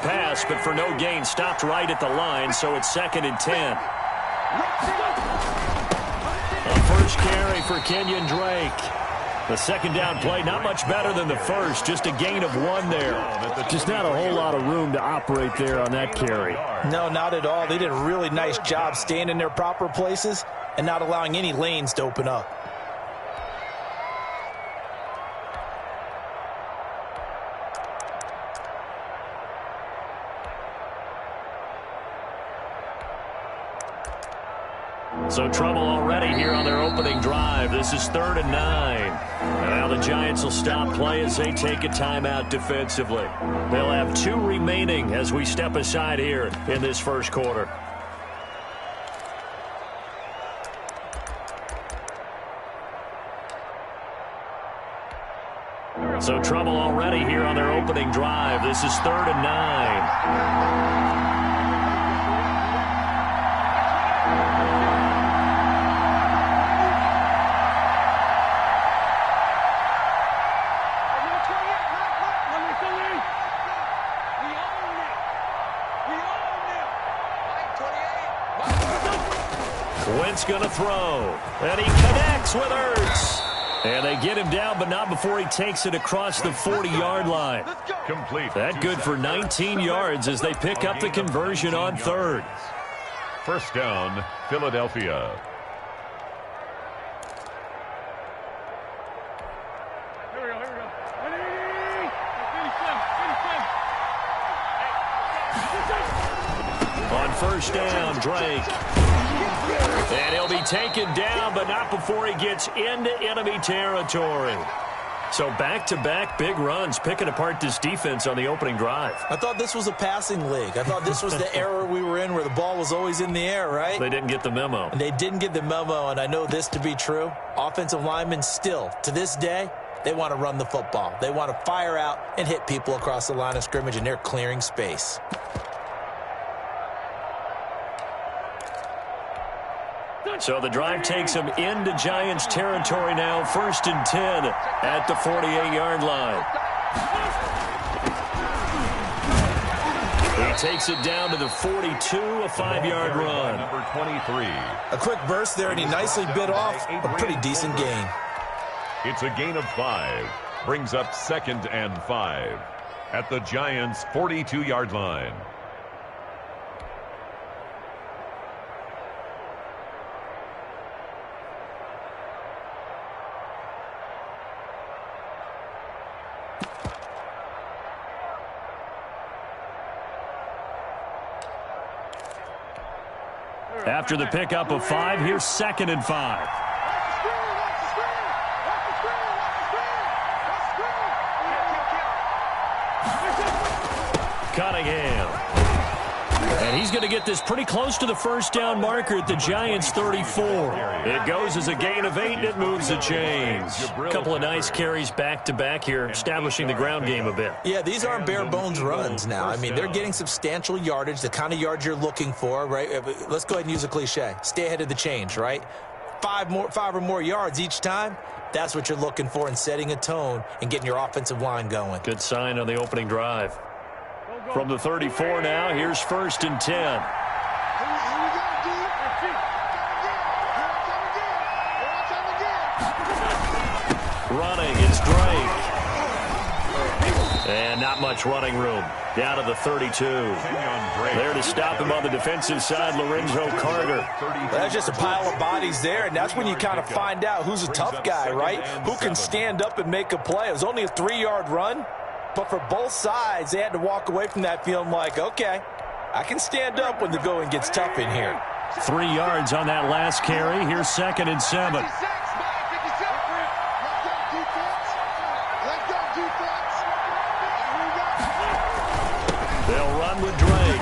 pass, but for no gain, stopped right at the line, so it's 2nd and 10. A first carry for Kenyon Drake. The second down play, not much better than the first, just a gain of 1 there. Just not a whole lot of room to operate there on that carry. No, not at all. They did a really nice job staying in their proper places and not allowing any lanes to open up. So trouble already here on their opening drive. This is 3rd and 9. And now the Giants will stop play as they take a timeout defensively. They'll have 2 remaining as we step aside here in this first quarter. So trouble already here on their opening drive. This is 3rd and 9. Wentz going to throw, and he connects with Ertz. And they get him down, but not before he takes it across the 40-yard line. Complete. That good for 19 yards as they pick up the conversion on 3rd. First down, Philadelphia. On first down, Drake. And he'll be taken down, but not before he gets into enemy territory. So back-to-back big runs, picking apart this defense on the opening drive. I thought this was a passing league. I thought this was the era we were in where the ball was always in the air, right? They didn't get the memo. And they didn't get the memo, and I know this to be true. Offensive linemen still, to this day, they want to run the football. They want to fire out and hit people across the line of scrimmage, and they're clearing space. So the drive takes him into Giants territory now, 1st and 10 at the 48-yard line. He takes it down to the 42, a 5-yard run. Number 23. A quick burst there, and he nicely bit off a pretty decent gain. It's a gain of 5. Brings up 2nd and 5 at the Giants' 42-yard line. After the pickup of 5, here's 2nd and 5. Cunningham. And he's going to get this pretty close to the first down marker at the Giants' 34. It goes as a gain of 8, and it moves the chains. A couple of nice carries back-to-back here, establishing the ground game a bit. Yeah, these aren't bare-bones runs now. I mean, they're getting substantial yardage, the kind of yards you're looking for, right? Let's go ahead and use a cliche. Stay ahead of the change, right? 5 or more yards each time. That's what you're looking for in setting a tone and getting your offensive line going. Good sign on the opening drive. From the 34 now, here's 1st and 10. Running, it's Drake. And not much running room. Down to the 32. There to stop him on the defensive side, Lorenzo Carter. That's just a pile of bodies there, and that's when you kind of find out who's a tough guy, right? Who can stand up and make a play. It was only a 3-yard run. But for both sides, they had to walk away from that feeling like, okay, I can stand up when the going gets tough in here. 3 yards on that last carry. Here's 2nd and 7. They'll run with Drake.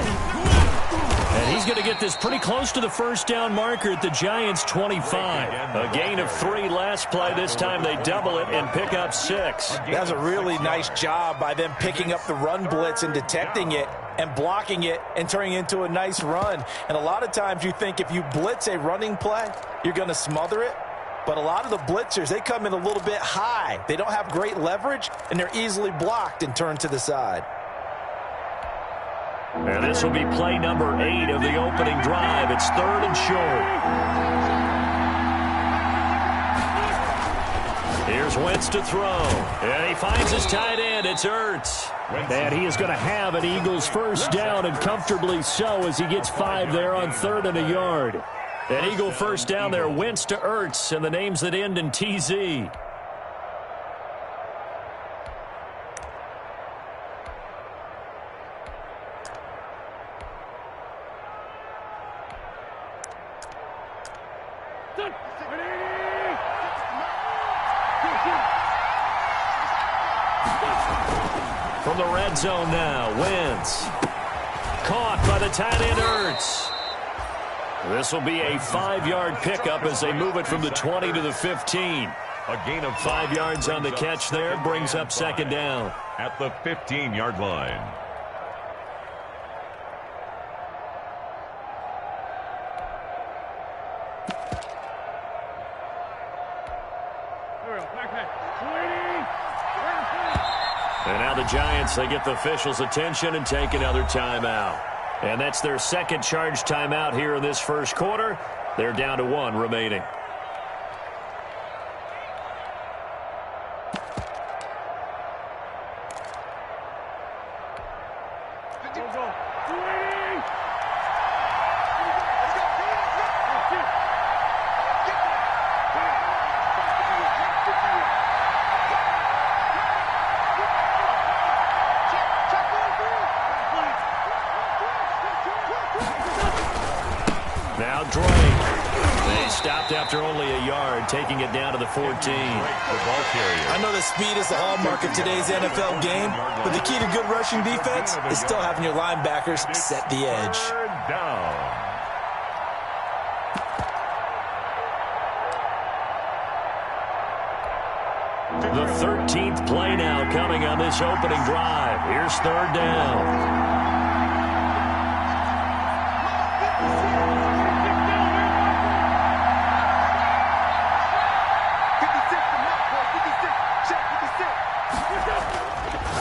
And he's going to get this pretty close to the first down marker at the Giants' 25. A gain of 3 last play. This time they double it and pick up 6. That's a really nice job by them picking up the run blitz and detecting it and blocking it and turning it into a nice run. And a lot of times you think if you blitz a running play, you're going to smother it. But a lot of the blitzers, they come in a little bit high. They don't have great leverage, and they're easily blocked and turned to the side. And this will be play number 8 of the opening drive. It's 3rd and short. Here's Wentz to throw. And he finds his tight end. It's Ertz. And he is going to have an Eagles first down, and comfortably so, as he gets 5 there on 3rd and a yard. An Eagle first down there. Wentz to Ertz, and the names that end in TZ. From the red zone now, Wentz. Caught by the tight end, Ertz. This will be a 5-yard pickup as they move it from the 20 to the 15. A gain of 5 yards on the catch there, brings up 2nd down. At the 15-yard line. And now the Giants, they get the officials' attention and take another timeout. And that's their 2nd charge timeout here in this first quarter. They're down to 1 remaining. Now Drake. They stopped after only a yard, taking it down to the 14. I know that speed is the hallmark of today's NFL game, but the key to good rushing defense is still having your linebackers set the edge. Down. The 13th play now coming on this opening drive. Here's 3rd down.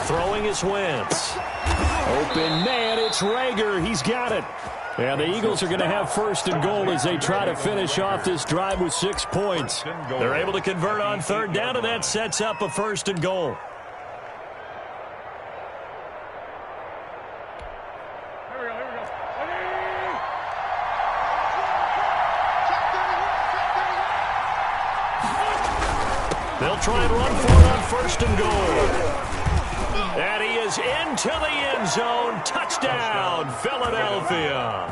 Throwing is Wentz. Open man, it's Rager. He's got it. And the Eagles are going to have 1st and goal as they try to finish off this drive with 6 points. They're able to convert on 3rd down, and that sets up a 1st and goal. They'll try and run for it on 1st and goal. And he is into the end zone. Touchdown, Philadelphia.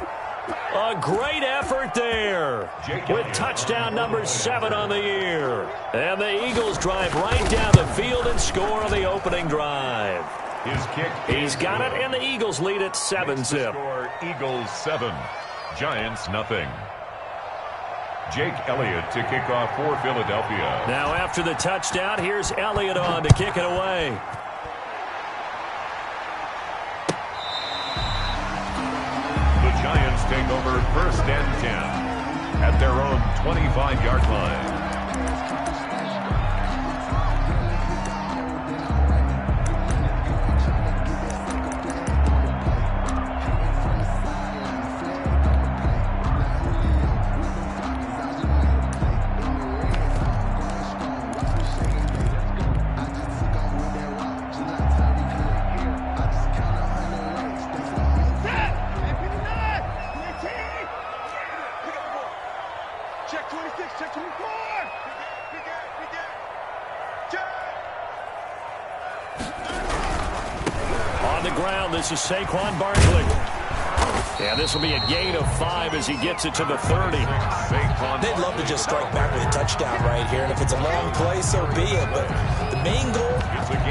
A great effort there with touchdown number 7 on the year. And the Eagles drive right down the field and score on the opening drive. His kick. He's got it, and the Eagles lead at 7-zip. Eagles 7, Giants nothing. Jake Elliott to kick off for Philadelphia. Now after the touchdown, here's Elliott on to kick it away. Giants take over 1st and 10 at their own 25-yard line. This is Saquon Barkley. Yeah, this will be a gain of 5 as he gets it to the 30. They'd love to just strike back with a touchdown right here, and if it's a long play, so be it. But the main goal,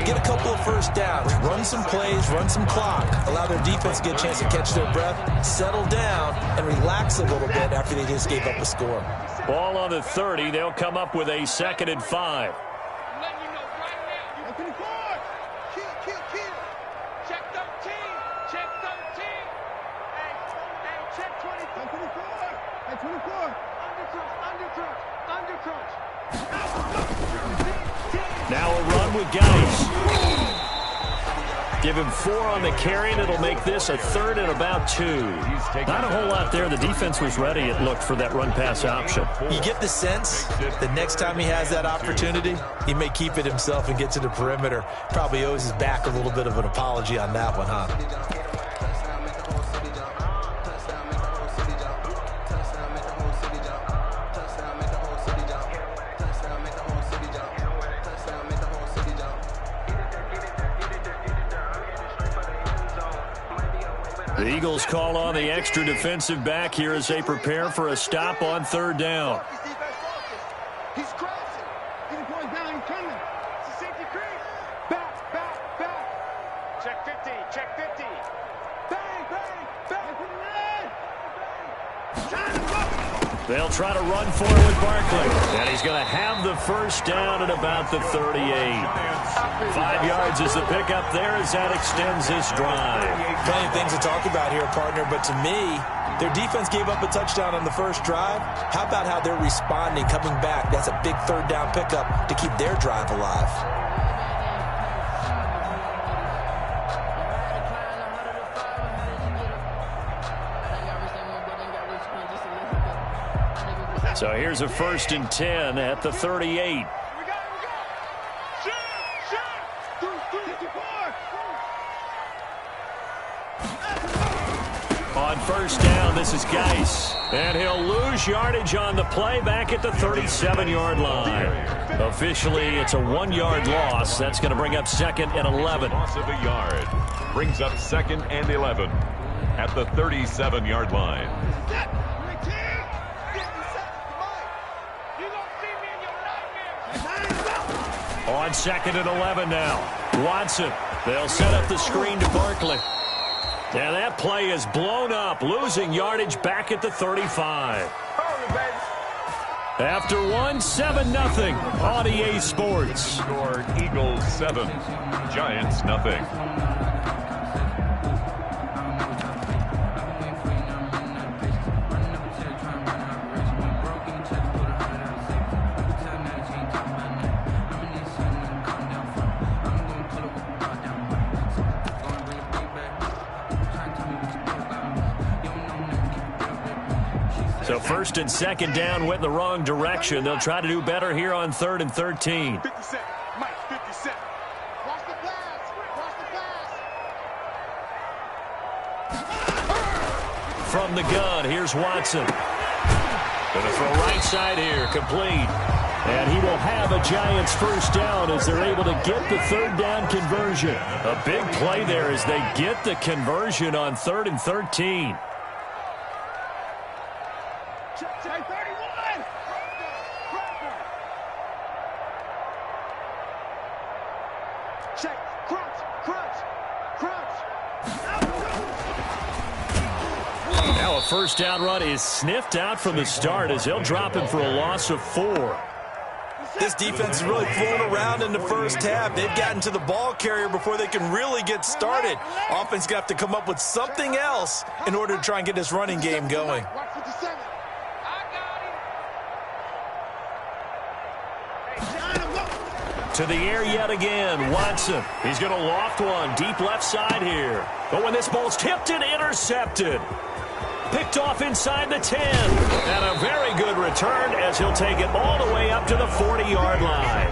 get a couple of 1st downs, run some plays, run some clock, allow their defense to get a chance to catch their breath, settle down, and relax a little bit after they just gave up a score. Ball on the 30. They'll come up with a 2nd and 5. Now a run with Geis. Give him 4 on the carry, and it'll make this a 3rd and about 2. Not a whole lot there. The defense was ready, it looked, for that run-pass option. You get the sense that next time he has that opportunity, he may keep it himself and get to the perimeter. Probably owes his back a little bit of an apology on that one, huh? The Eagles call on the extra defensive back here as they prepare for a stop on 3rd down. He's crossing. He's going down. He's coming. It's a safety crease. Back. Check 50. Check 50. Bang. They'll try to run for it with Barkley. And he's going to have the first down at about the 38. 5 yards is the pickup there as that extends this drive. Plenty of things to talk about here, partner, but to me, their defense gave up a touchdown on the first drive. How about how they're responding, coming back? That's a big 3rd down pickup to keep their drive alive. So here's a 1st and 10 at the 38. On 1st down, this is Geis. And he'll lose yardage on the play back at the 37-yard line. Officially, it's a 1-yard loss. That's going to bring up 2nd and 11. Loss of a yard brings up 2nd and 11 at the 37-yard line. On 2nd and 11 now. Watson. They'll set up the screen to Barkley. And that play is blown up, losing yardage back at the 35. After 7-0 on EA Sports. Score Eagles 7, Giants nothing. So 1st and 2nd down went in the wrong direction. They'll try to do better here on 3rd and 13. 50 Cent. Mike, 50 Cent. Watch the pass. From the gun, here's Watson. Going to throw right side here, complete. And he will have a Giants first down as they're able to get the 3rd down conversion. A big play there as they get the conversion on 3rd and 13. Check 31. Check. Crunch. Now a first down run is sniffed out from the start as they'll drop him for a loss of 4. This defense is really fooling around in the first half. They've gotten to the ball carrier before they can really get started. Offense got to come up with something else in order to try and get this running game going. To the air yet again, Watson. He's going to loft one deep left side here. But when this ball's tipped and intercepted. Picked off inside the 10. And a very good return as he'll take it all the way up to the 40-yard line.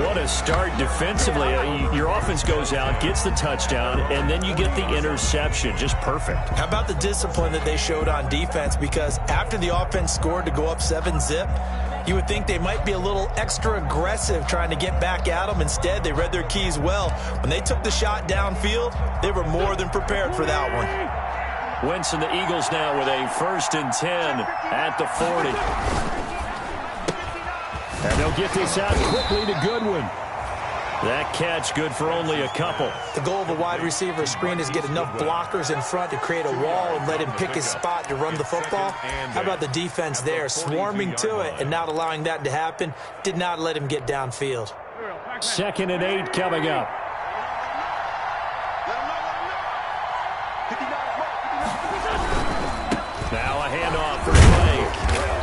What a start defensively. Your offense goes out, gets the touchdown, and then you get the interception. Just perfect. How about the discipline that they showed on defense? Because after the offense scored to go up 7-zip, you would think they might be a little extra aggressive trying to get back at them. Instead, they read their keys well. When they took the shot downfield, they were more than prepared for that one. Wentz and the Eagles now with a 1st and 10 at the 40. And they'll get this out quickly to Goodwin. That catch good for only a couple. The goal of a wide receiver screen is get enough blockers in front to create a wall and let him pick his spot to run the football. How about the defense there, swarming to it and not allowing that to happen? Did not let him get downfield. 2nd and 8 coming up. Now a handoff for Blake.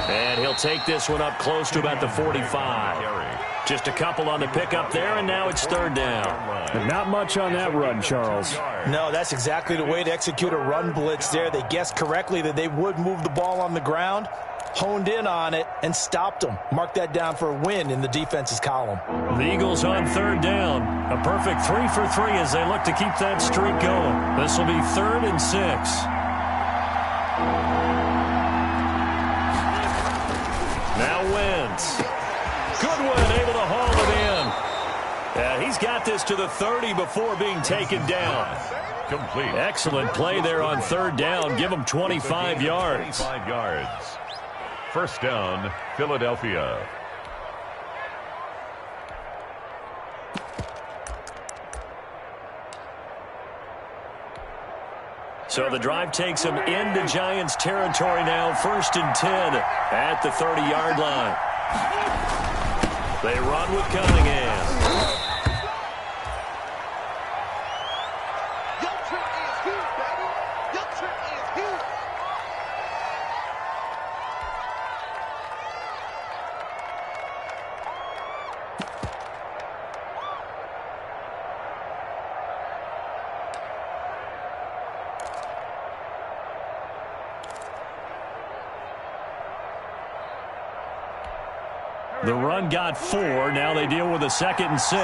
And he'll take this one up close to about the 45. Just a couple on the pickup there, and now it's third down. And not much on that run, Charles. No, that's exactly the way to execute a run blitz there. They guessed correctly that they would move the ball on the ground, honed in on it, and stopped them. Mark that down for a win in the defense's column. The Eagles on third down. A perfect 3 for 3 as they look to keep that streak going. This will be 3rd and 6. Now Wentz. Goodwin able to haul it in. He's got this to the 30 before being taken down. Complete. Excellent play there on third down. Give him 25 yards. 25 yards. First down, Philadelphia. So the drive takes him into Giants territory now. 1st and 10 at the 30-yard line. They run with Cunningham. Your trick is here, baby. Your trick is here. The run got 4. Now they deal with a 2nd and 6.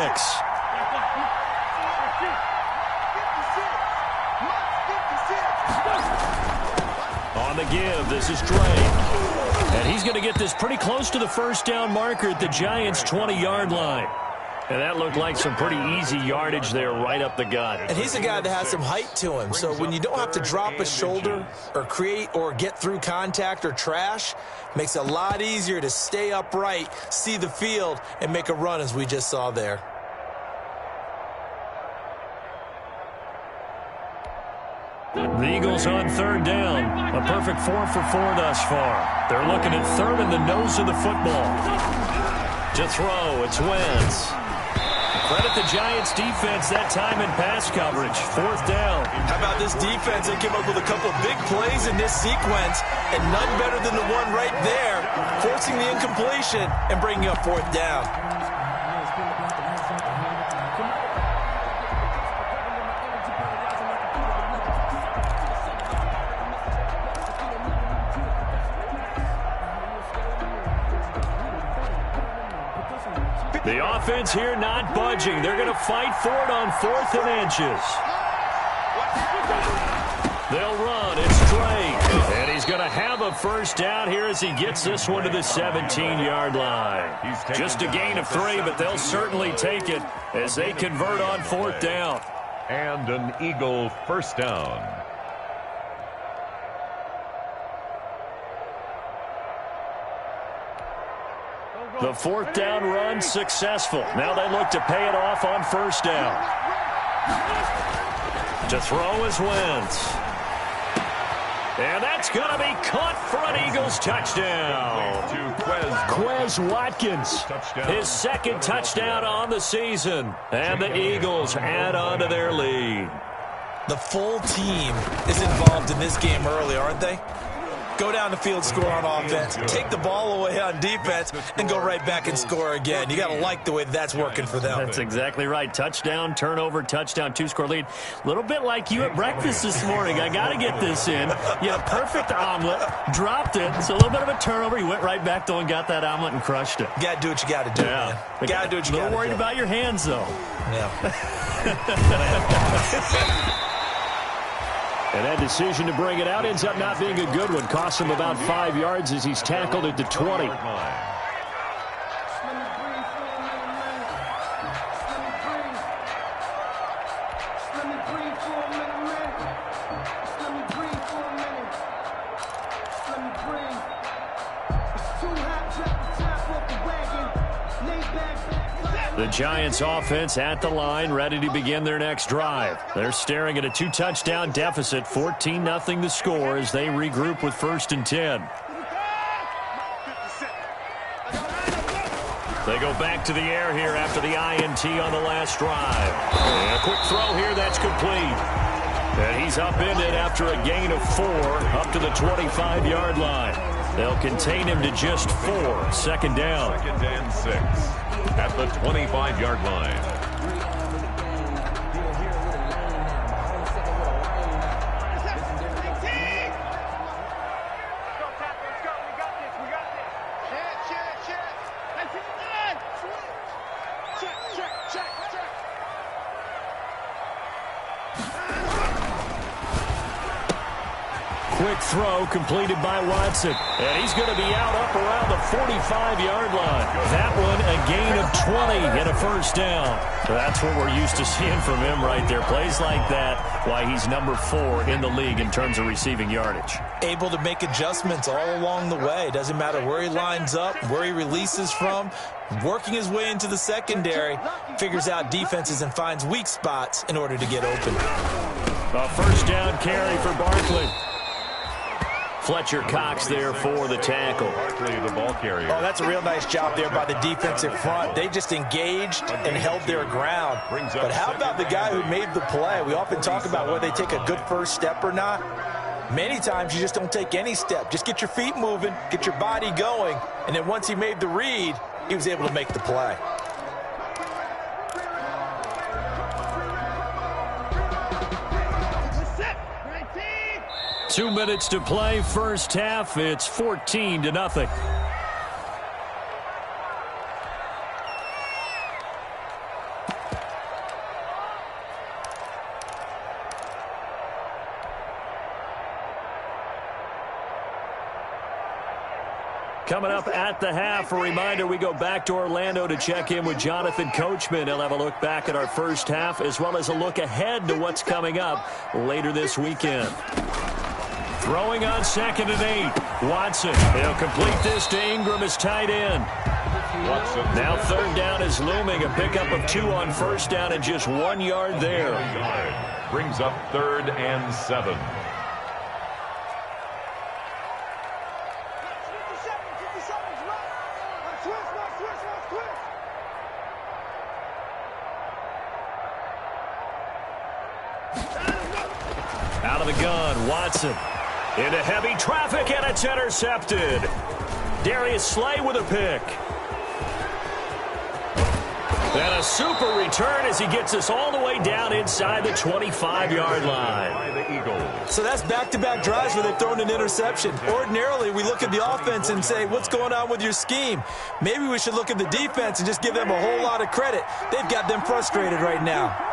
On the give, this is Drake. And he's going to get this pretty close to the first down marker at the Giants' 20-yard line. And that looked like some pretty easy yardage there right up the gut. And he's a guy that has some height to him. So when you don't have to drop a shoulder or create or get through contact or trash, makes it a lot easier to stay upright, see the field, and make a run as we just saw there. The Eagles on third down. A perfect 4 for 4 thus far. They're looking at third in the nose of the football. To throw, it's Wentz. Credit the Giants defense that time in pass coverage. 4th down. How about this defense? They came up with a couple of big plays in this sequence, and none better than the one right there, forcing the incompletion and bringing up 4th down. The offense here not budging. They're going to fight for it on 4th and inches. They'll run. It's Drake. And he's going to have a first down here as he gets this one to the 17-yard line. Just a gain of 3, but they'll certainly take it as they convert on 4th down. And an Eagle first down. The 4th down run successful. Now they look to pay it off on 1st down. To throw is Wentz. And that's going to be caught for an Eagles touchdown. Quez Watkins, his 2nd touchdown on the season. And the Eagles add on to their lead. The full team is involved in this game early, aren't they? Go down the field, score on offense, take the ball away on defense, and go right back and score again. You got to like the way that's working for them. That's exactly right. Touchdown, turnover, touchdown, 2-score lead. A little bit like you at breakfast this morning. I got to get this in. You had a perfect omelet, dropped it. So a little bit of a turnover. You went right back, though, and got that omelet and crushed it. You got to do what you got to do, man. You got to do what you got to do. A little worried about your hands, though. Yeah. And that decision to bring it out ends up not being a good one. Costs him about 5 yards as he's tackled at the 20. The Giants offense at the line, ready to begin their next drive. They're staring at a 2-touchdown deficit, 14-0 the score as they regroup with 1st and 10. They go back to the air here after the INT on the last drive. And a quick throw here, that's complete. And he's upended after a gain of 4 up to the 25-yard line. They'll contain him to just 4. Second down. 2nd and 6 at the 25-yard line. Quick throw completed by Watson. And he's going to be out up around the 45-yard line. That one a gain of 20 and a first down. That's what we're used to seeing from him right there. Plays like that, why he's number 4 in the league in terms of receiving yardage. Able to make adjustments all along the way. Doesn't matter where he lines up, where he releases from. Working his way into the secondary, figures out defenses and finds weak spots in order to get open. A first down carry for Barkley. Fletcher Cox there for the tackle. Barkley, the ball carrier. Oh, that's a real nice job there by the defensive front. They just engaged and held their ground. But how about the guy who made the play? We often talk about whether they take a good first step or not. Many times you just don't take any step. Just get your feet moving, get your body going, and then once he made the read, he was able to make the play. 2 minutes to play, first half. It's 14-0. Coming up at the half, a reminder, we go back to Orlando to check in with Jonathan Coachman. He'll have a look back at our first half as well as a look ahead to what's coming up later this weekend. Throwing on 2nd and 8. Watson. He'll complete this to Ingram as tight end. Watson. Now 3rd down is looming. A pickup of 2 on first down and just 1 yard there. Brings up 3rd and 7. Out of the gun, Watson. Into heavy traffic, and it's intercepted. Darius Slay with a pick. And a super return as he gets us all the way down inside the 25-yard line. By the Eagles. So that's back-to-back drives where they've thrown an interception. Ordinarily, we look at the offense and say, what's going on with your scheme? Maybe we should look at the defense and just give them a whole lot of credit. They've got them frustrated right now.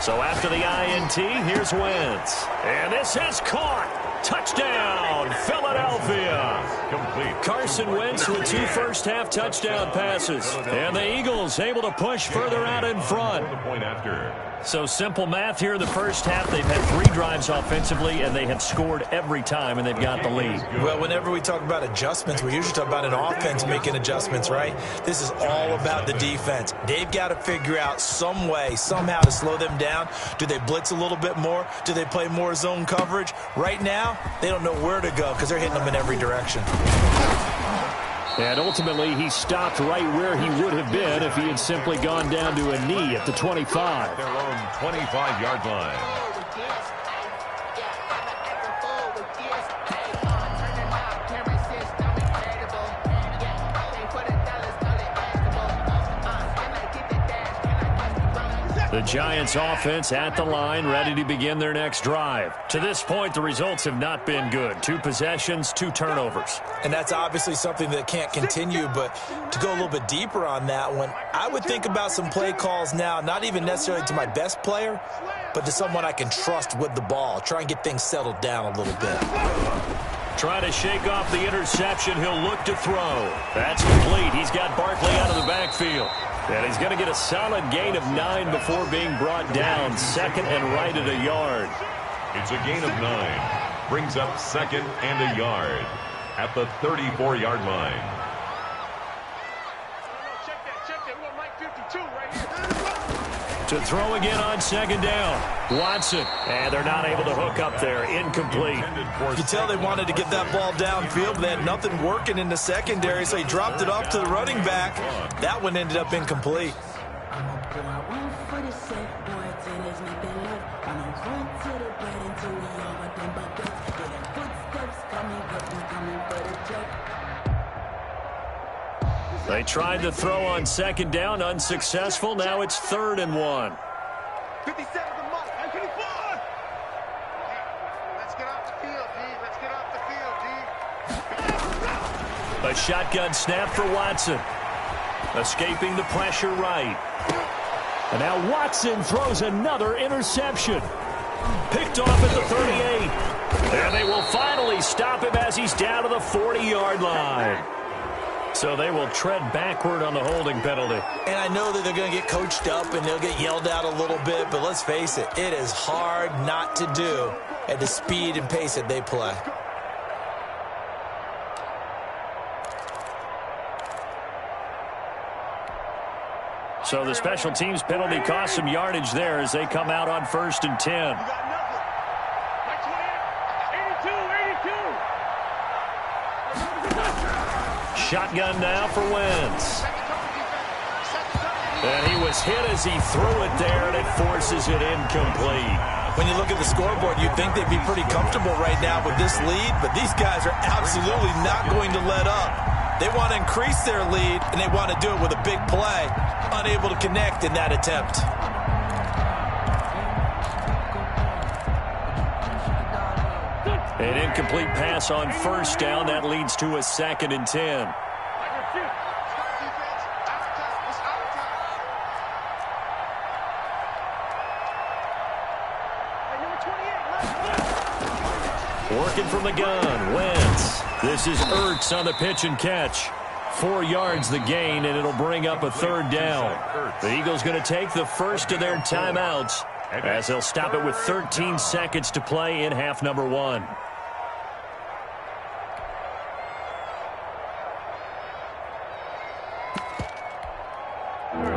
So after the INT, here's Wentz. And this is caught. Touchdown, Philadelphia. Complete. Carson Wentz with 2 first-half touchdown passes. And the Eagles able to push further out in front. The point after. So simple math here in the first half. They've had 3 drives offensively, and they have scored every time, and they've got the lead. Well, whenever we talk about adjustments, we usually talk about an offense making adjustments, right? This is all about the defense. They've got to figure out some way, somehow to slow them down. Do they blitz a little bit more? Do they play more zone coverage? Right now, they don't know where to go because they're hitting them in every direction. And ultimately, he stopped right where he would have been if he had simply gone down to a knee at the 25. Their own 25-yard line. The Giants offense at the line, ready to begin their next drive. To this point, the results have not been good. 2 possessions, 2 turnovers. And that's obviously something that can't continue, but to go a little bit deeper on that one, I would think about some play calls now, not even necessarily to my best player, but to someone I can trust with the ball. Try and get things settled down a little bit. Trying to shake off the interception. He'll look to throw. That's complete. He's got Barkley out of the backfield. And he's going to get a solid gain of 9 before being brought down. 2nd and right at a yard. It's a gain of 9. Brings up 2nd and a yard at the 34-yard line. To throw again on 2nd down. Watson. And they're not able to hook up there. Incomplete. You can tell they wanted to get that ball downfield, but they had nothing working in the secondary, so he dropped it off to the running back. That one ended up incomplete. I'ma pull out one for the safe, boy, till there's nothing left. I'ma run to the bread until we all got them buckets. Yeah, the footsteps coming, coming for the check. They tried to throw on second down, unsuccessful. Now it's 3rd and 1. 57 the mark. 24. Let's get off the field, D. Let's get off the field, D. A shotgun snap for Watson. Escaping the pressure right. And now Watson throws another interception. Picked off at the 38. And they will finally stop him as he's down to the 40-yard line. So they will tread backward on the holding penalty. And I know that they're going to get coached up and they'll get yelled at a little bit, but let's face it, it is hard not to do at the speed and pace that they play. So the special teams penalty cost some yardage there as they come out on 1st and 10. You got nothing. 82. Shotgun now for Wentz. And he was hit as he threw it there, and it forces it incomplete. When you look at the scoreboard, you'd think they'd be pretty comfortable right now with this lead, but these guys are absolutely not going to let up. They want to increase their lead, and they want to do it with a big play. Unable to connect in that attempt. An incomplete pass on 1st down. That leads to a 2nd and 10. Working from the gun, Wentz. This is Ertz on the pitch and catch. 4 yards the gain, and it'll bring up a 3rd down. The Eagles going to take the first of their timeouts as they'll stop it with 13 seconds to play in half number 1.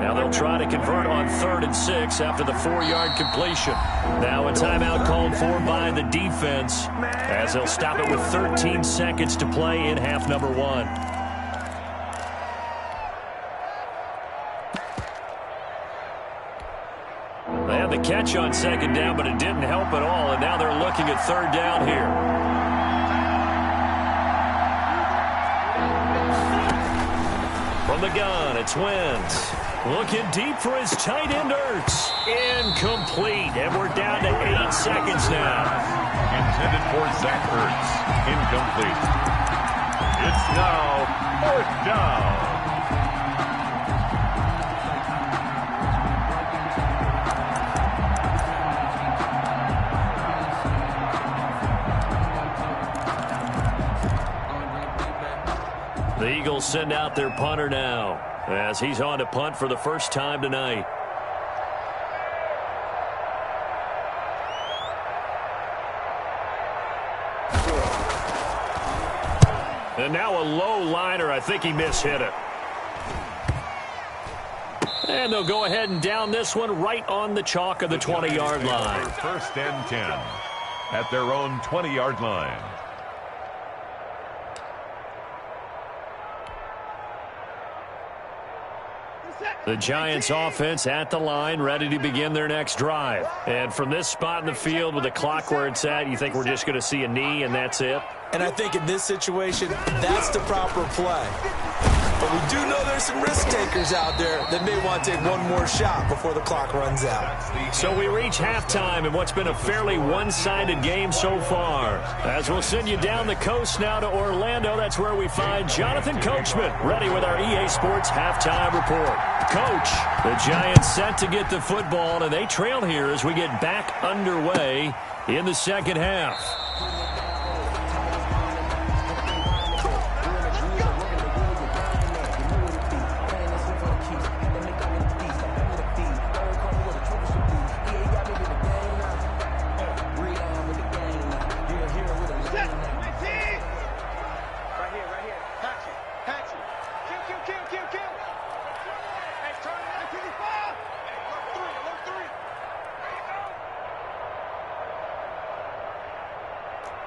Now they'll try to convert on 3rd and 6 after the 4-yard completion. Now a timeout called for by the defense as they'll stop it with 13 seconds to play in half number 1. They had the catch on 2nd down, but it didn't help at all, and now they're looking at 3rd down here. From the gun, it's Wentz. Looking deep for his tight end, Ertz. Incomplete, and we're down to 8 seconds now. Intended for Zach Ertz. Incomplete. It's now 4th down. The Eagles send out their punter now as he's on to punt for the first time tonight. And now a low liner. I think he mishit it. And they'll go ahead and down this one right on the chalk of the 20-yard line. 1st and 10 at their own 20-yard line. The Giants offense at the line, ready to begin their next drive. And from this spot in the field with the clock where it's at, you think we're just going to see a knee and that's it? And I think in this situation, that's the proper play. But we do know there's some risk takers out there that may want to take one more shot before the clock runs out. So we reach halftime in what's been a fairly one-sided game so far. As we'll send you down the coast now to Orlando, that's where we find Jonathan Coachman, ready with our EA Sports halftime report. Coach, the Giants set to get the football, and they trail here as we get back underway in the second half.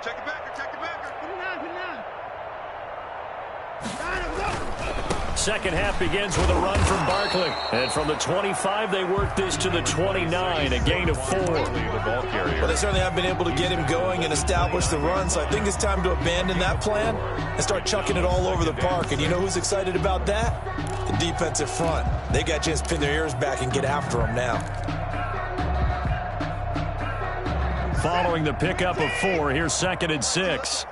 Check it backer, check it backer. Put it on, put it on. Second half begins with a run from Barkley. And from the 25, they work this to the 29, a gain of 4. Well, they certainly have been able to get him going and establish the run, so I think it's time to abandon that plan and start chucking it all over the park. And you know who's excited about that? The defensive front. They got a chance to pin their ears back and get after him now. Following the pickup of 4, here's 2nd and 6.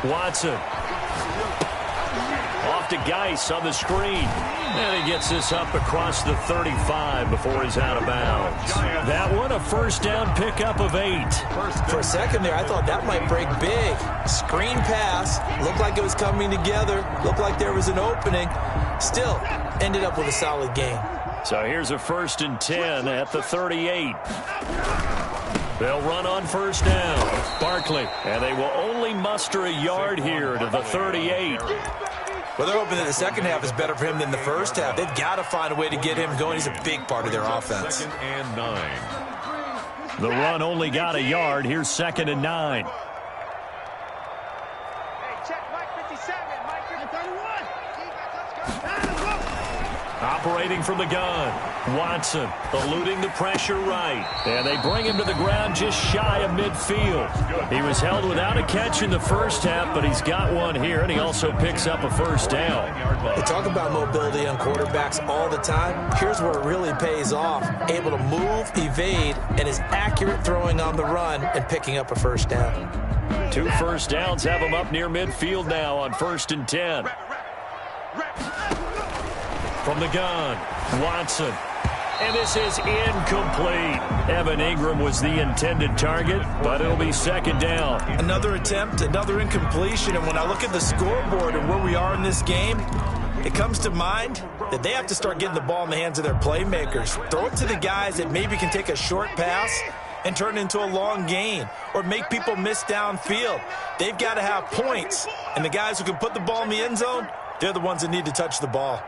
Watson. Off to Geis on the screen. And he gets this up across the 35 before he's out of bounds. That one, a first down pickup of 8. For a second there, I thought that might break big. Screen pass. Looked like it was coming together. Looked like there was an opening. Still, ended up with a solid gain. So here's a 1st and 10 at the 38. They'll run on first down. Barkley, and they will only muster a yard here to the 38. Well, they're hoping that the second half is better for him than the first half. They've got to find a way to get him going. He's a big part of their offense. 2nd and 9. The run only got a yard. Here's 2nd and 9. Hey, check Mike 57. Mike 31. Operating from the gun. Watson eluding the pressure right. And they bring him to the ground just shy of midfield. He was held without a catch in the first half, but he's got one here, and he also picks up a first down. They talk about mobility on quarterbacks all the time. Here's where it really pays off. Able to move, evade, and is accurate throwing on the run and picking up a first down. 2 first downs have him up near midfield now on 1st and 10. From the gun, Watson. And this is incomplete. Evan Ingram was the intended target, but it'll be 2nd down. Another attempt, another incompletion. And when I look at the scoreboard and where we are in this game, it comes to mind that they have to start getting the ball in the hands of their playmakers. Throw it to the guys that maybe can take a short pass and turn it into a long gain or make people miss downfield. They've got to have points. And the guys who can put the ball in the end zone, they're the ones that need to touch the ball.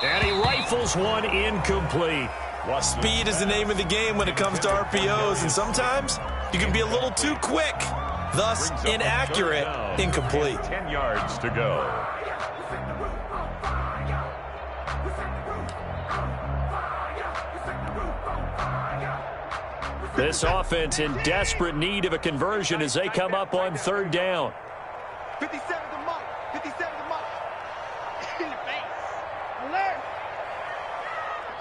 And he rifles one incomplete. Speed is the name of the game when it comes to RPOs, and sometimes you can be a little too quick, thus inaccurate, incomplete. 10 yards to go. This offense in desperate need of a conversion as they come up on 3rd down. 57 to Mike. 57 to Mike. In the face. Alert.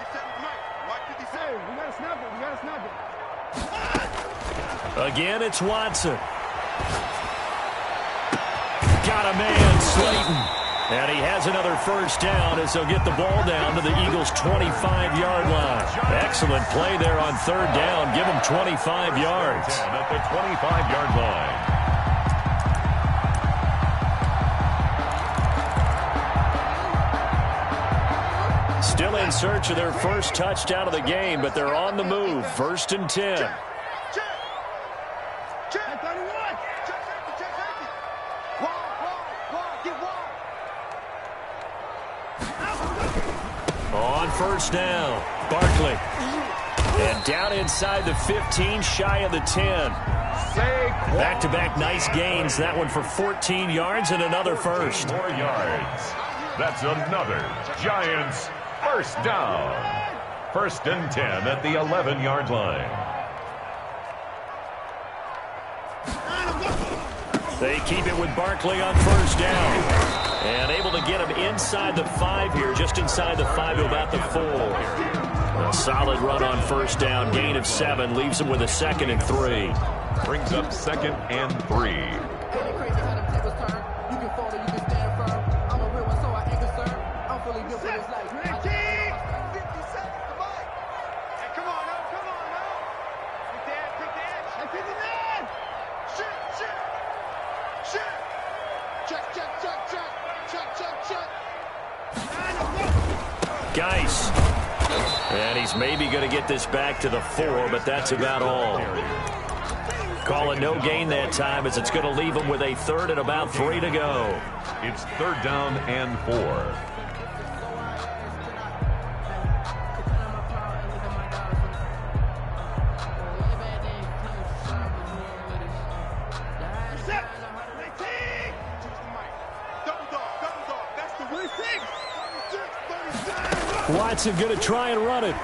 57 to Mike. Mike 57. We got to snap it. We got to snap it. Again, it's Watson. Got a man, Slayton. And he has another first down as they'll get the ball down to the Eagles' 25-yard line. Excellent play there on 3rd down. Give them 25 yards. At the 25-yard line. Still in search of their first touchdown of the game, but they're on the move. 1st and 10. Check 31. Check safety. Check safety. Wall. Get wall. On first down, Barkley. And down inside the 15, shy of the 10. Back-to-back nice gains. That one for 14 yards and another first. 4 yards. That's another Giants first down. 1st and 10 at the 11-yard line. They keep it with Barkley on first down. And able to get him inside the 5 here, just inside the 5 to about the 4. A solid run on first down, gain of 7, leaves him with a 2nd and 3. Brings up 2nd and 3. Geis. And he's maybe going to get this back to the 4, but that's about all. Call it no gain that time as it's going to leave him with a 3rd and about 3 to go. It's 3rd down and 4. Watson going to try and run it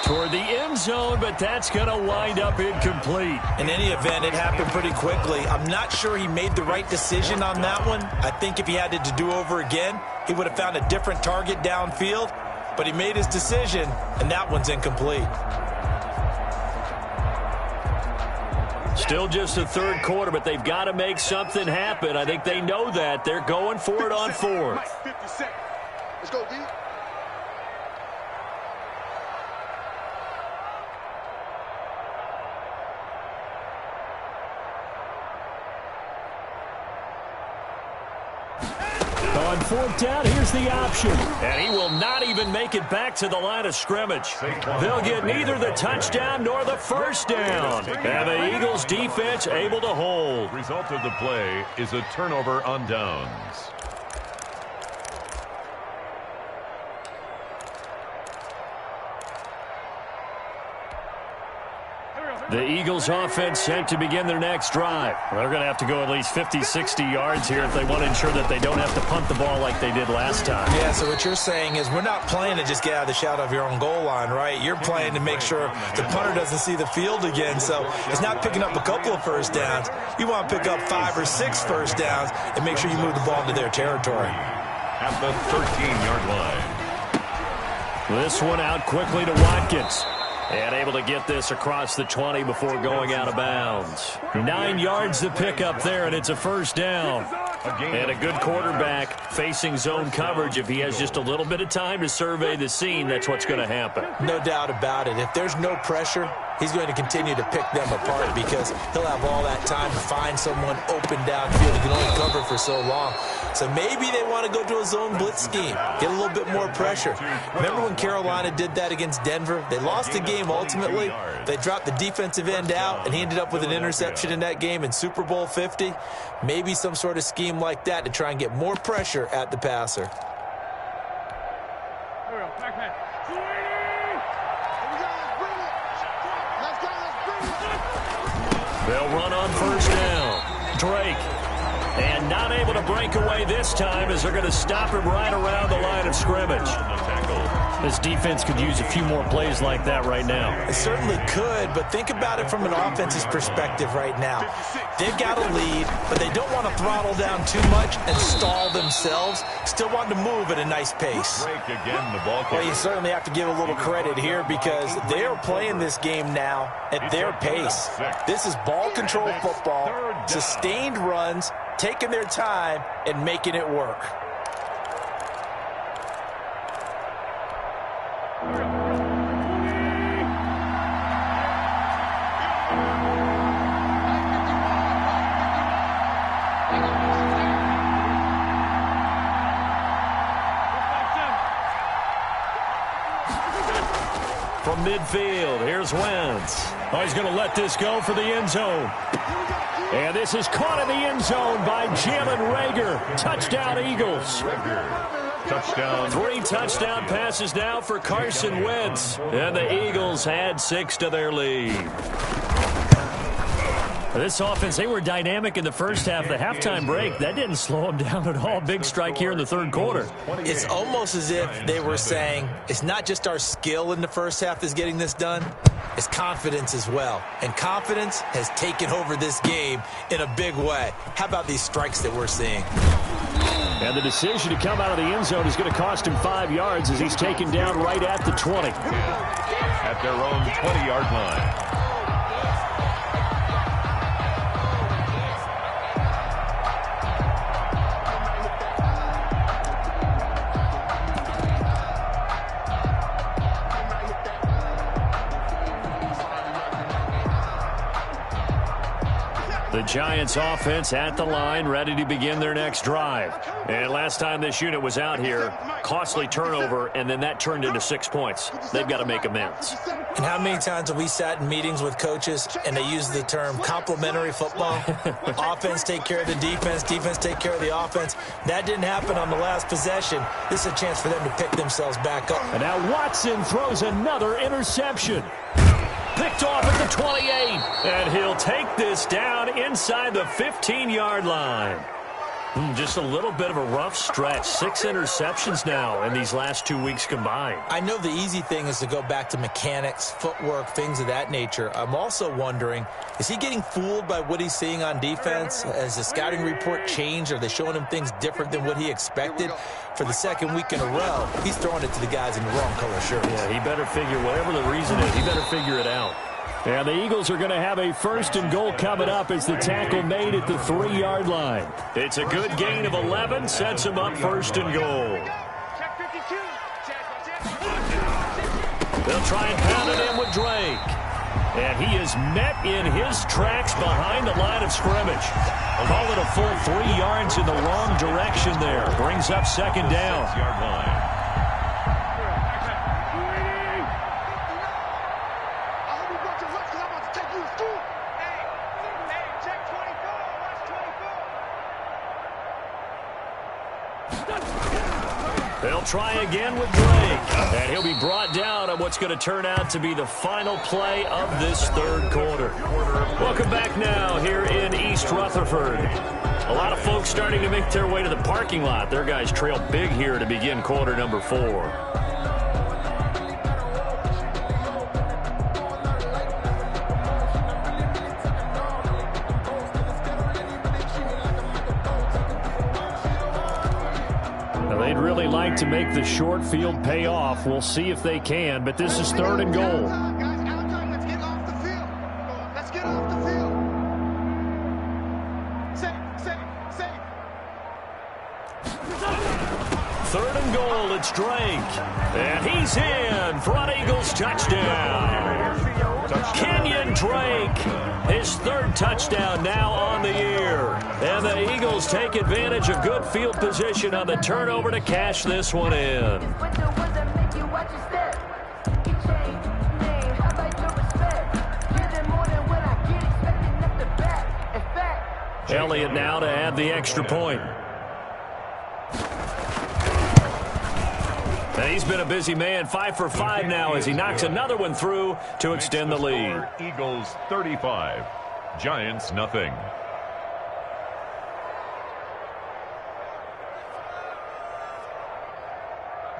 toward the end zone, but that's going to wind up incomplete. In any event, it happened pretty quickly. I'm not sure he made the right decision on that one. I think if he had it to do over again, he would have found a different target downfield, but he made his decision, and that one's incomplete. Still just the third quarter, but they've got to make something happen. I think they know that. They're going for it on fourth. 50 seconds. Let's go, D. On fourth down, here's the option. And he will not even make it back to the line of scrimmage. They'll get neither the touchdown nor the first down. And the Eagles defense able to hold. Result of the play is a turnover on downs. The Eagles offense set to begin their next drive. They're going to have to go at least 50, 60 yards here if they want to ensure that they don't have to punt the ball like they did last time. Yeah, so what you're saying is we're not playing to just get out of the shadow of your own goal line, right? You're playing to make sure the punter doesn't see the field again. So it's not picking up a couple of first downs. You want to pick up 5 or 6 first downs and make sure you move the ball into their territory. At the 13-yard line. This one out quickly to Watkins. And able to get this across the 20 before going out of bounds. 9 yards to pick up there, and it's a first down. And a good quarterback facing zone coverage. If he has just a little bit of time to survey the scene, that's what's going to happen. No doubt about it. If there's no pressure, he's going to continue to pick them apart because he'll have all that time to find someone open downfield. He can only cover for so long. So maybe they want to go to a zone blitz scheme, get a little bit more pressure. Remember when Carolina did that against Denver? They lost the game ultimately. They dropped the defensive end out, and he ended up with an interception in that game in Super Bowl 50. Maybe some sort of scheme like that to try and get more pressure at the passer. They'll run on first down. Drake. And not able to break away this time as they're going to stop him right around the line of scrimmage. This defense could use a few more plays like that right now. It certainly could, but think about it from an offense's perspective right now. They've got a lead, but they don't want to throttle down too much and stall themselves. Still want to move at a nice pace. Well, you certainly have to give a little credit here because they are playing this game now at their pace. This is ball control football, sustained runs, taking their time and making it work. From midfield, here's Wentz. Oh, he's going to let this go for the end zone. And this is caught in the end zone by Jalen Reagor. Touchdown, Eagles. Touchdown. 3 touchdown passes now for Carson Wentz. And the Eagles add 6 to their lead. This offense, they were dynamic in the first half. The halftime break, that didn't slow them down at all. Big strike here in the third quarter. It's almost as if they were saying, it's not just our skill in the first half that's getting this done, it's confidence as well. And confidence has taken over this game in a big way. How about these strikes that we're seeing? And the decision to come out of the end zone is going to cost him 5 yards as he's taken down right at the 20. At their own 20-yard line. The Giants offense at the line, ready to begin their next drive. And last time this unit was out here, costly turnover, and then that turned into 6 points. They've got to make amends. And how many times have we sat in meetings with coaches and they use the term complementary football? Offense take care of the defense, defense take care of the offense. That didn't happen on the last possession. This is a chance for them to pick themselves back up. And now Watson throws another interception. Picked off at the 28, and he'll take this down inside the 15-yard line. Just a little bit of a rough stretch. 6 interceptions now in these last 2 weeks combined. I know the easy thing is to go back to mechanics, footwork, things of that nature. I'm also wondering, is he getting fooled by what he's seeing on defense? Has the scouting report changed? Are they showing him things different than what he expected? For the second week in a row, he's throwing it to the guys in the wrong color shirts. Yeah, he better figure, whatever the reason is, he better figure it out. And the Eagles are going to have a 1st and goal coming up as the tackle made at the 3-yard line. It's a good gain of 11, sets him up 1st and goal. They'll try and pound it in with Drake. And he is met in his tracks behind the line of scrimmage. Call it a full 3 yards in the wrong direction there. Brings up 2nd down. 6-yard line. They'll try again with Drake. And he'll be brought down on what's going to turn out to be the final play of this 3rd quarter. Welcome back now here in East Rutherford. A lot of folks starting to make their way to the parking lot. Their guys trail big here to begin quarter number 4. They'd really like to make the short field pay off. We'll see if they can, but this is 3rd and goal. Let's get off the field. Let's get off the field. Safe. 3rd and goal, it's Drake. And he's in. Front Eagles touchdown. Kenyon Drake, his 3rd touchdown now on the year. And the Eagles take advantage of good field position on the turnover to cash this one in. Elliott now to add the extra point. And he's been a busy man, 5 for 5 now as he knocks another one through to extend the lead. Eagles 35, Giants nothing.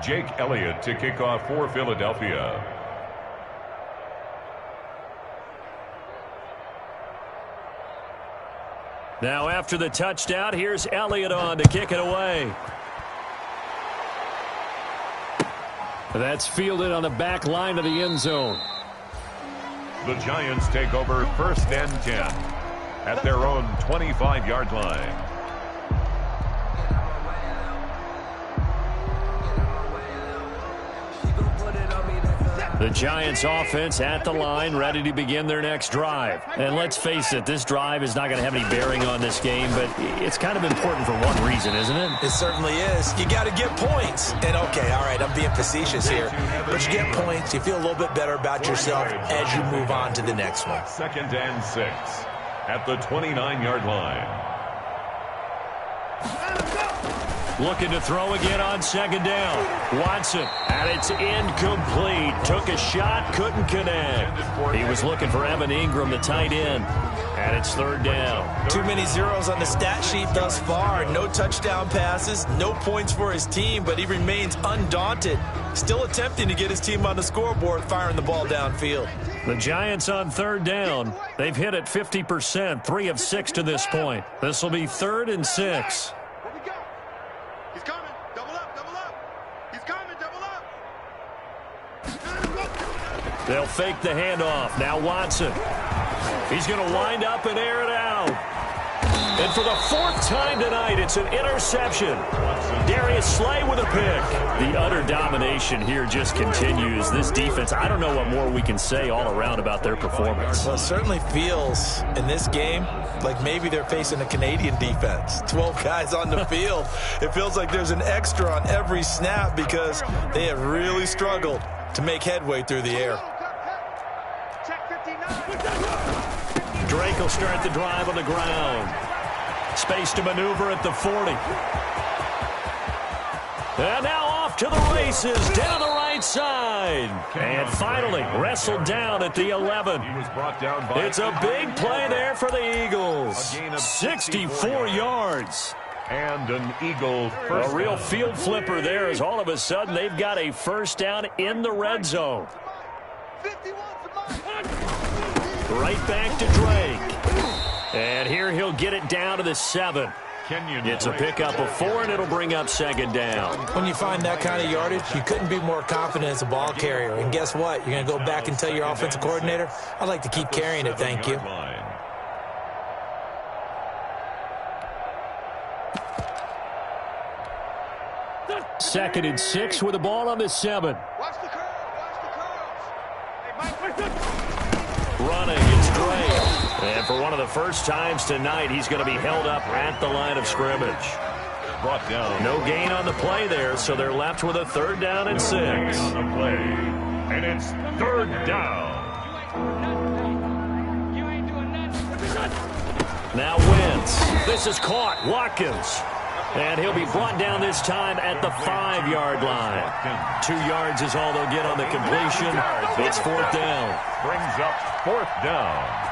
Jake Elliott to kick off for Philadelphia. Now after the touchdown, here's Elliott on to kick it away. That's fielded on the back line of the end zone. The Giants take over 1st and 10 at their own 25-yard line. The Giants offense at the line, ready to begin their next drive. And let's face it, this drive is not going to have any bearing on this game, but it's kind of important for one reason, isn't it? It certainly is. You got to get points. And, okay, all right, I'm being facetious here. But you get points, you feel a little bit better about yourself as you move on to the next one. 2nd and 6 at the 29-yard line. Looking to throw again on 2nd down. Watson, and it's incomplete. Took a shot, couldn't connect. He was looking for Evan Ingram, the tight end. And it's 3rd down. Too many zeros on the stat sheet thus far. No touchdown passes, no points for his team, but he remains undaunted. Still attempting to get his team on the scoreboard, firing the ball downfield. The Giants on 3rd down. They've hit it 50%, 3 of 6 to this point. This will be 3rd and 6. He's coming. Double up. He's coming. Double up. They'll fake the handoff. Now Watson. He's going to wind up and air it out. And for the 4th time tonight, it's an interception. Darius Slay with a pick. The utter domination here just continues. This defense, I don't know what more we can say all around about their performance. Well, it certainly feels in this game like maybe they're facing a Canadian defense. 12 guys on the field. It feels like there's an extra on every snap because they have really struggled to make headway through the air. Drake will start the drive on the ground. Space to maneuver at the 40. And now off to the races, down the right side. And finally wrestled down at the 11. It's a big play there for the Eagles. 64 yards. And an Eagle first A real down. field flipper there, as all of a sudden they've got a first down in the red zone. 51 for mine. Right back to Drake. And here he'll get it down to the 7. Kenyon It's a Drake. pickup of 4, and it'll bring up second down. When you find that kind of yardage, you couldn't be more confident as a ball carrier. And guess what? You're going to go back and tell your offensive coordinator, I'd like to keep carrying it, thank you. Line. Second and 6 with the ball on the 7. Watch the curls. Watch the curls. Hey, Mike. Running, it's Drake. And for one of the first times tonight, he's going to be held up at the line of scrimmage. Brought down. No gain on the play there, so they're left with a 3rd down and 6. On the play. And it's 3rd down. Now Wentz. This is caught. Watkins. And he'll be brought down this time at the 5-yard line. 2 yards is all they'll get on the completion. It's 4th down. Brings up 4th down.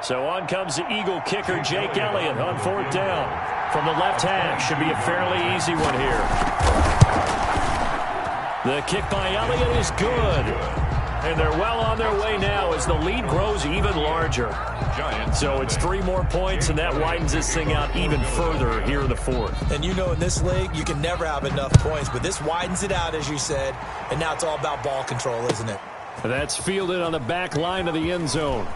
So on comes the Eagle kicker, Jake Elliott, on 4th down. From the left hash, should be a fairly easy one here. The kick by Elliott is good. And they're well on their way now as the lead grows even larger. Giants. So it's 3 more points, and that widens this thing out even further here in the 4th. And you know in this league, you can never have enough points, but this widens it out, as you said, and now it's all about ball control, isn't it? That's fielded on the back line of the end zone.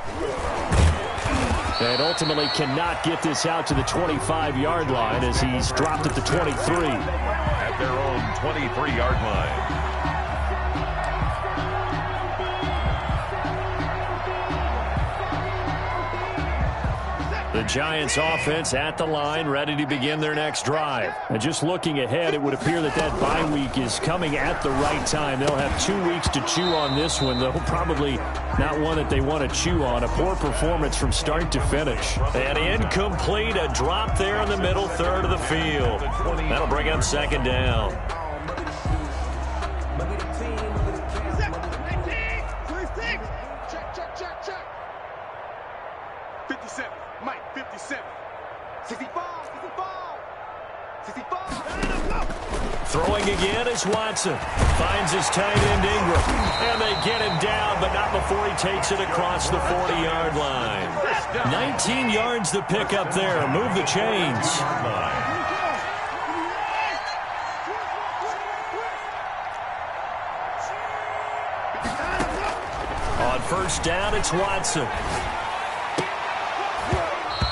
And ultimately cannot get this out to the 25-yard line as he's dropped at the 23. At their own 23-yard line. The Giants offense at the line, ready to begin their next drive. And just looking ahead, it would appear that that bye week is coming at the right time. They'll have 2 weeks to chew on this one, though probably not one that they want to chew on. A poor performance from start to finish. And incomplete, a drop there in the middle third of the field. That'll bring up second down. 26. Check. 57. Mike, 57. 65. 65. Throwing again is Watson. Finds his tight end Ingram. And they get him down, but not before he takes it across the 40-yard line. 19 yards to pick up there. Move the chains. On first down, it's Watson.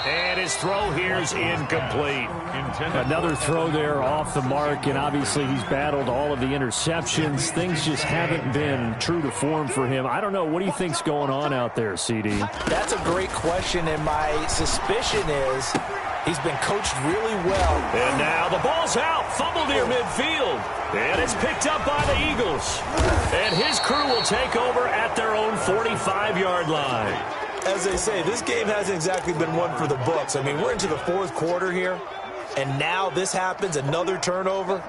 And his throw here is incomplete. Another throw there off the mark, and obviously he's battled all of the interceptions. Things just haven't been true to form for him. I don't know. What do you think's going on out there, CD? That's a great question, and my suspicion is he's been coached really well. And now the ball's out. Fumbled near midfield. And it's picked up by the Eagles. And his crew will take over at their own 45-yard line. As they say, this game hasn't exactly been one for the books. I mean, we're into the 4th quarter here, and now this happens, another turnover.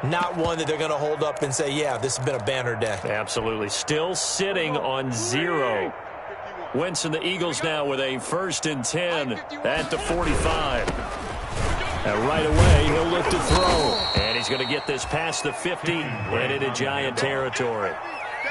Not one that they're going to hold up and say, yeah, this has been a banner day. Absolutely. Still sitting on 0. Wentz and the Eagles now with a 1st and 10 at the 45. And right away, he'll look to throw. And he's going to get this past the 50 and into Giant territory.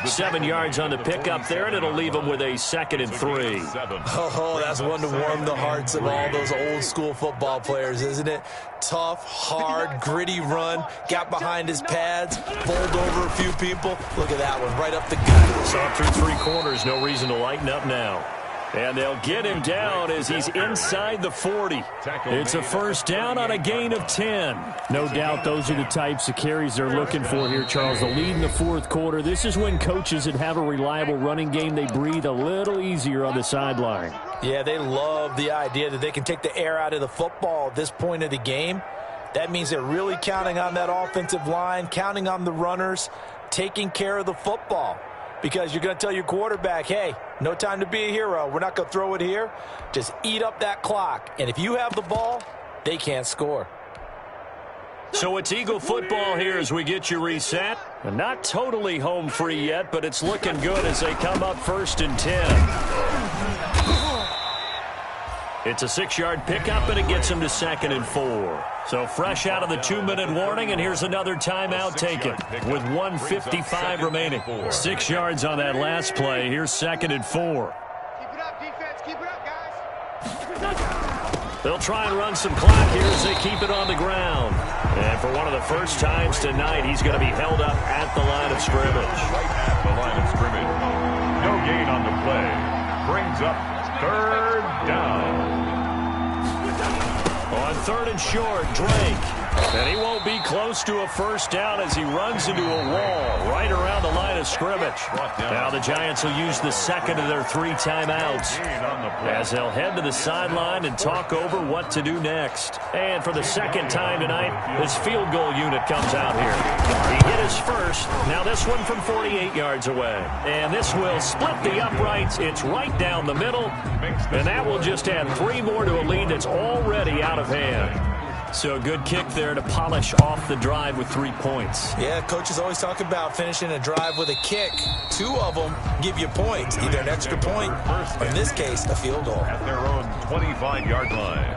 7 yards on the pickup there, and it'll leave him with a 2nd and 3. Oh, that's one to warm the hearts of all those old-school football players, isn't it? Tough, hard, gritty run, got behind his pads, bowled over a few people. Look at that one, right up the gut. Saw through 3 corners, no reason to lighten up now. And they'll get him down as he's inside the 40. It's a first down on a gain of 10. No doubt those are the types of carries they're looking for here, Charles. The lead in the 4th quarter. This is when coaches that have a reliable running game, they breathe a little easier on the sideline. Yeah, they love the idea that they can take the air out of the football at this point of the game. That means they're really counting on that offensive line, counting on the runners, taking care of the football. Because you're going to tell your quarterback, hey, no time to be a hero. We're not going to throw it here. Just eat up that clock. And if you have the ball, they can't score. So it's Eagle football here as we get you reset. And not totally home free yet, but it's looking good as they come up 1st and 10. It's a 6-yard pickup, and it gets them to 2nd and 4. So fresh out of the 2-minute warning, and here's another timeout taken with 1:55 remaining. 6 yards on that last play. Here's 2nd and 4. Keep it up, defense. Keep it up, guys. They'll try and run some clock here as they keep it on the ground. And for one of the first times tonight, he's going to be held up at the line of scrimmage. Right at the line of scrimmage. No gain on the play. Brings up 3rd down. On 3rd and short, Drake. And he won't be close to a first down as he runs into a wall right around the line of scrimmage. Now the Giants will use the second of their 3 timeouts as they'll head to the sideline and talk over what to do next. And for the second time tonight, this field goal unit comes out here. He hit his first. Now this one from 48 yards away. And this will split the uprights. It's right down the middle. And that will just add 3 more to a lead that's already out of hand. So a good kick there to polish off the drive with 3 points. Yeah, coaches always talk about finishing a drive with a kick. 2 of them give you points, either an extra point or, in this case, a field goal. At their own 25-yard line.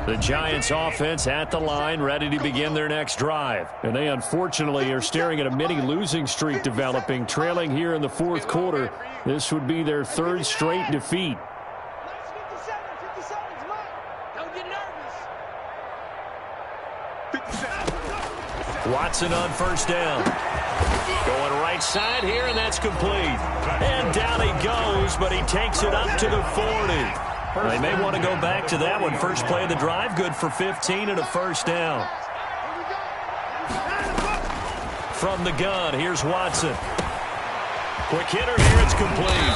The Giants offense at the line, ready to begin their next drive. And they unfortunately are staring at a mini losing streak developing, trailing here in the 4th quarter. This would be their 3rd straight defeat. Don't get nervous. Watson on 1st down. Going right side here, and that's complete. And down he goes, but he takes it up to the 40. They may want to go back to that one. First play of the drive, good for 15 and a first down. From the gun, here's Watson. Quick hitter here, it's complete.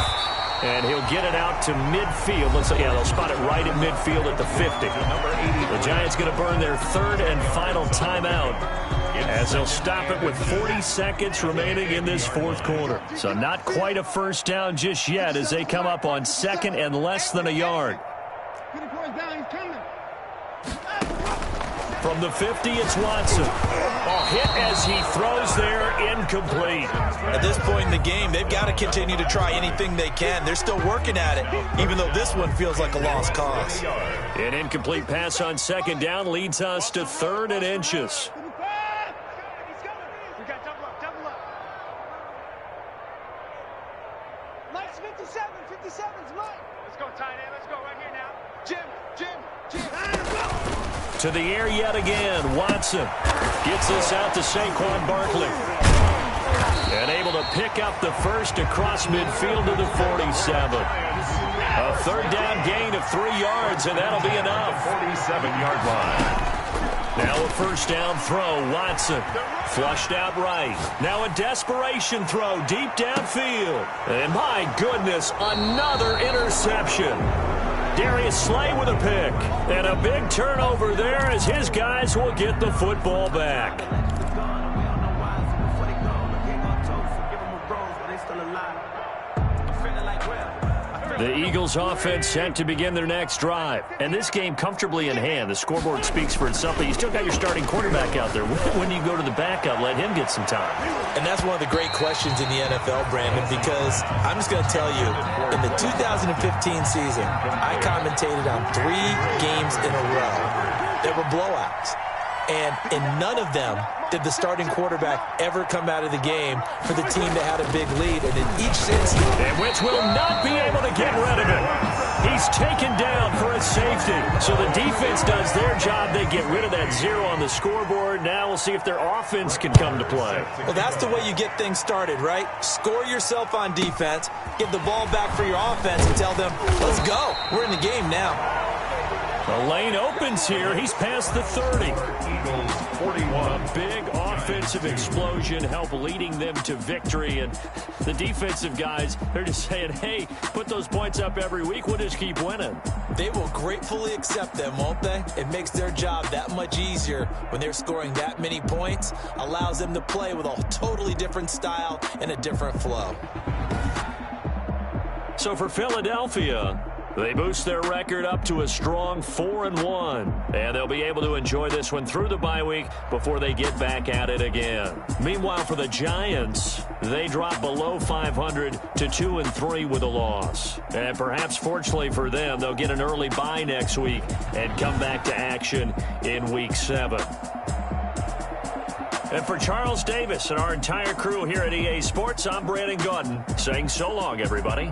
And he'll get it out to midfield. They'll spot it right at midfield at the 50. The Giants going to burn their 3rd and final timeout as they'll stop it with 40 seconds remaining in this 4th quarter. So not quite a first down just yet as they come up on 2nd and less than a yard. From the 50, it's Watson. Hit as he throws there, incomplete. At this point in the game, they've got to continue to try anything they can. They're still working at it, even though this one feels like a lost cause. An incomplete pass on 2nd down leads us to 3rd and inches. We got double up. Mike's 57's Mike. Let's go, tight end. Let's go right here now. Jim. To the air yet again. Watson gets this out to Saquon Barkley. And able to pick up the first across midfield to the 47. A 3rd down gain of 3 yards, and that'll be enough. 47-yard line. Now a first down throw. Watson flushed out right. Now a desperation throw deep downfield. And my goodness, another interception. Darius Slay with a pick. And a big turnover there as his guys will get the football back. The Eagles offense set to begin their next drive. And this game comfortably in hand. The scoreboard speaks for itself, but you still got your starting quarterback out there. When you go to the backup, let him get some time. And that's one of the great questions in the NFL, Brandon, because I'm just going to tell you, in the 2015 season, I commentated on 3 games in a row that were blowouts. And in none of them did the starting quarterback ever come out of the game for the team that had a big lead. And in each instance, and Wentz will not be able to get rid of it. He's taken down for a safety. So the defense does their job. They get rid of that 0 on the scoreboard. Now we'll see if their offense can come to play. Well, that's the way you get things started, right? Score yourself on defense, give the ball back for your offense, and tell them, let's go. We're in the game now. The lane opens here. He's past the 30. Eagles 41. A big offensive explosion helped leading them to victory. And the defensive guys, they're just saying, hey, put those points up every week. We'll just keep winning. They will gratefully accept them, won't they? It makes their job that much easier when they're scoring that many points. Allows them to play with a totally different style and a different flow. So for Philadelphia, they boost their record up to a strong 4-1. And they'll be able to enjoy this one through the bye week before they get back at it again. Meanwhile, for the Giants, they drop below 500 to 2-3 with a loss. And perhaps fortunately for them, they'll get an early bye next week and come back to action in Week 7. And for Charles Davis and our entire crew here at EA Sports, I'm Brandon Gaudin saying so long, everybody.